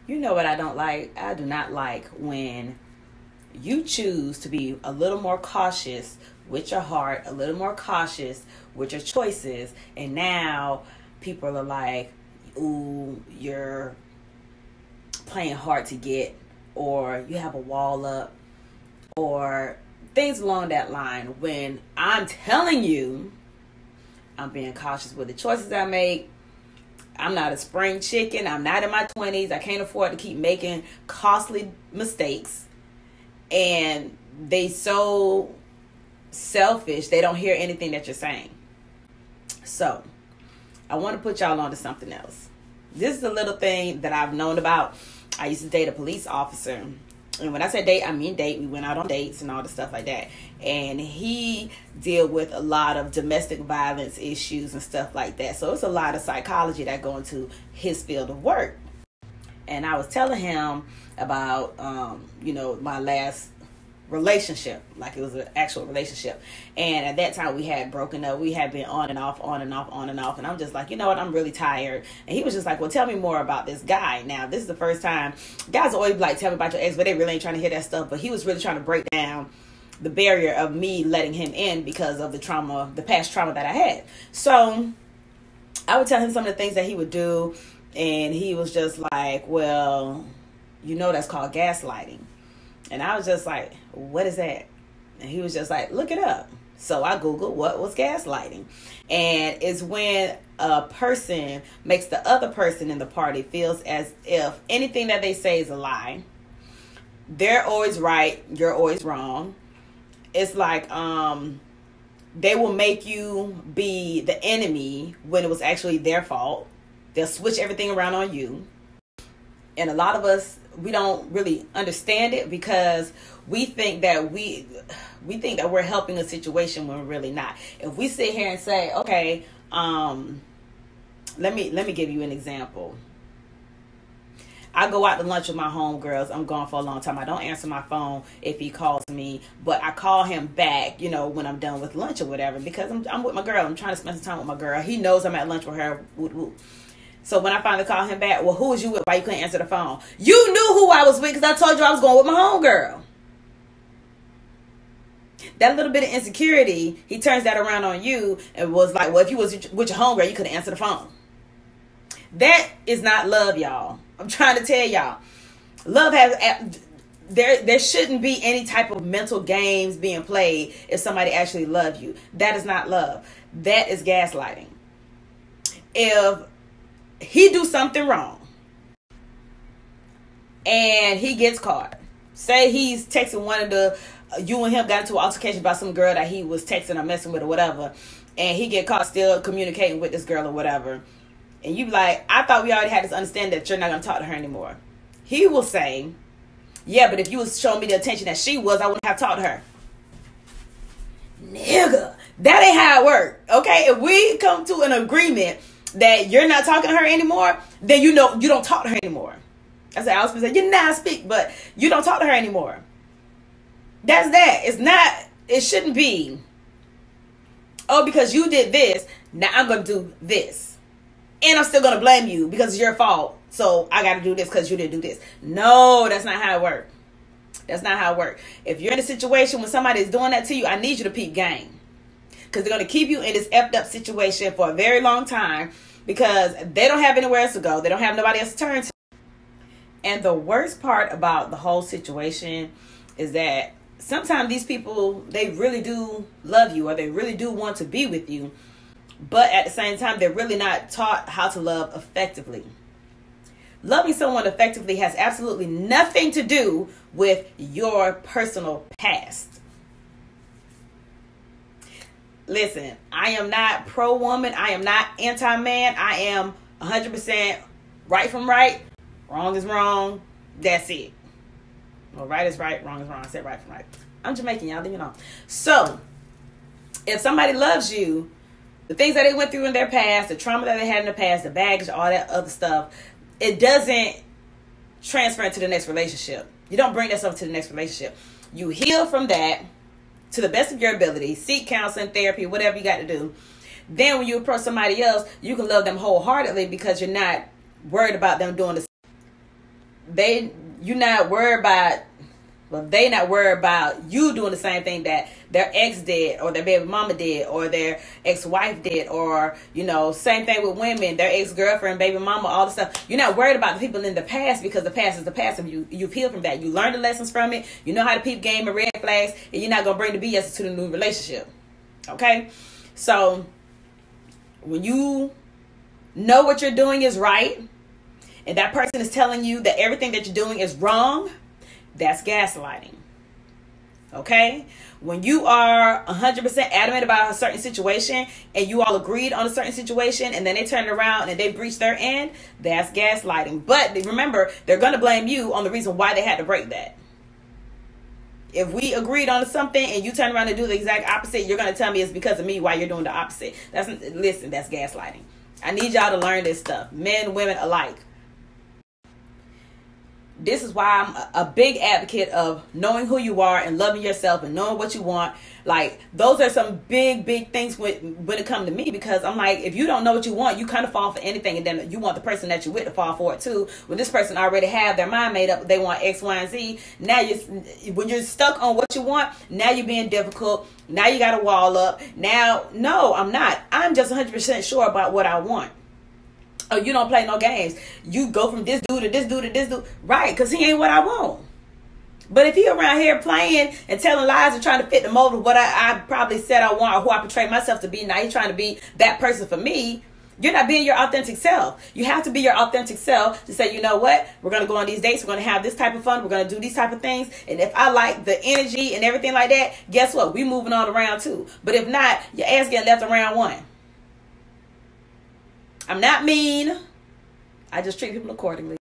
You know what I don't like? I do not like when you choose to be a little more cautious with your heart, a little more cautious with your choices, and now people are like, ooh, you're playing hard to get, or you have a wall up, or things along that line, when I'm telling you I'm being cautious with the choices I make. I'm not a spring chicken. I'm not in my 20s. I can't afford to keep making costly mistakes. And they so selfish, they don't hear anything that you're saying. So I want to put y'all on to something else. This is a little thing that I've known about. I used to date a police officer. And when I say date, I mean date. We went out on dates and all the stuff like that. And he dealt with a lot of domestic violence issues and stuff like that. So it's a lot of psychology that go into his field of work. And I was telling him about, my last relationship, like it was an actual relationship. And at that time we had broken up. We had been on and off. And I'm just like, you know what, I'm really tired. And he was just like, well, tell me more about this guy. Now, this is the first time. Guys always like, tell me about your ex, but they really ain't trying to hear that stuff. But he was really trying to break down the barrier of me letting him in because of the trauma, the past trauma that I had. So I would tell him some of the things that he would do. And he was just like, well, that's called gaslighting. And I was just like, what is that? And he was just like, look it up. So I Googled what was gaslighting. And it's when a person makes the other person in the party feels as if anything that they say is a lie. They're always right. You're always wrong. It's like they will make you be the enemy when it was actually their fault. They'll switch everything around on you. And a lot of us, we don't really understand it because we think that we're helping a situation when we're really not. If we sit here and say, okay, let me give you an example. I go out to lunch with my homegirls. I'm gone for a long time. I don't answer my phone if he calls me, but I call him back, when I'm done with lunch or whatever, because I'm with my girl. I'm trying to spend some time with my girl. He knows I'm at lunch with her. So when I finally call him back, well, who was you with? Why you couldn't answer the phone? You knew who I was with because I told you I was going with my homegirl. That little bit of insecurity, he turns that around on you and was like, well, if you was with your homegirl, you couldn't answer the phone. That is not love, y'all. I'm trying to tell y'all. Love has... There shouldn't be any type of mental games being played if somebody actually loves you. That is not love. That is gaslighting. If he do something wrong and he gets caught, say he's texting one of the, you and him got into an altercation about some girl that he was texting or messing with or whatever, and he get caught still communicating with this girl or whatever, and you be like, I thought we already had this understanding that you're not going to talk to her anymore. He will say, yeah, but if you was showing me the attention that she was, I wouldn't have talked to her. Nigga, that ain't how it works. Okay, if we come to an agreement that you're not talking to her anymore, then you don't talk to her anymore. I was supposed to say, you're not speak, but you don't talk to her anymore. That's that. It's not, it shouldn't be, oh, because you did this, now I'm going to do this. And I'm still going to blame you because it's your fault. So I got to do this because you didn't do this. No, that's not how it works. That's not how it works. If you're in a situation when somebody is doing that to you, I need you to peep game. Because they're going to keep you in this effed up situation for a very long time because they don't have anywhere else to go. They don't have nobody else to turn to. And the worst part about the whole situation is that sometimes these people, they really do love you or they really do want to be with you. But at the same time, they're really not taught how to love effectively. Loving someone effectively has absolutely nothing to do with your personal past. Listen, I am not pro-woman. I am not anti-man. I am 100% right from right. Wrong is wrong. That's it. Well, right is right. Wrong is wrong. I said right from right. I'm Jamaican, y'all. Leave me alone. So, if somebody loves you, the things that they went through in their past, the trauma that they had in the past, the baggage, all that other stuff, it doesn't transfer into the next relationship. You don't bring that stuff to the next relationship. You heal from that to the best of your ability. Seek counseling, therapy, whatever you got to do. Then when you approach somebody else, you can love them wholeheartedly because you're not worried about them doing the you're not worried about, well, they not worried about you doing the same thing that their ex did, or their baby mama did, or their ex-wife did, or, you know, same thing with women, their ex-girlfriend, baby mama, all the stuff. You're not worried about the people in the past, because the past is the past, and you've healed from that. You learned the lessons from it. You know how to peep game and red flags, and you're not going to bring the BS to the new relationship. Okay? So, when you know what you're doing is right, and that person is telling you that everything that you're doing is wrong, that's gaslighting. Okay? When you are 100% adamant about a certain situation, and you all agreed on a certain situation, and then they turn around and they breach their end, that's gaslighting. But remember, they're going to blame you on the reason why they had to break that. If we agreed on something and you turn around and do the exact opposite, you're going to tell me it's because of me why you're doing the opposite. Listen, that's gaslighting. I need y'all to learn this stuff. Men, women alike. This is why I'm a big advocate of knowing who you are and loving yourself and knowing what you want. Like, those are some big things when it comes to me, because I'm like, if you don't know what you want, you kind of fall for anything, and then you want the person that you're with to fall for it too. When this person already have their mind made up, they want X, Y, and Z. Now when you're stuck on what you want, now you're being difficult. Now you got to wall up. Now, no, I'm not. I'm just 100% sure about what I want. Oh, you don't play no games. You go from this dude to this dude to this dude. Right, because he ain't what I want. But if he around here playing and telling lies and trying to fit the mold of what I probably said I want, or who I portray myself to be, now he's trying to be that person for me, you're not being your authentic self. You have to be your authentic self to say, you know what? We're going to go on these dates. We're going to have this type of fun. We're going to do these type of things. And if I like the energy and everything like that, guess what? We moving on to round 2. But if not, your ass getting left in round 1. I'm not mean. I just treat people accordingly.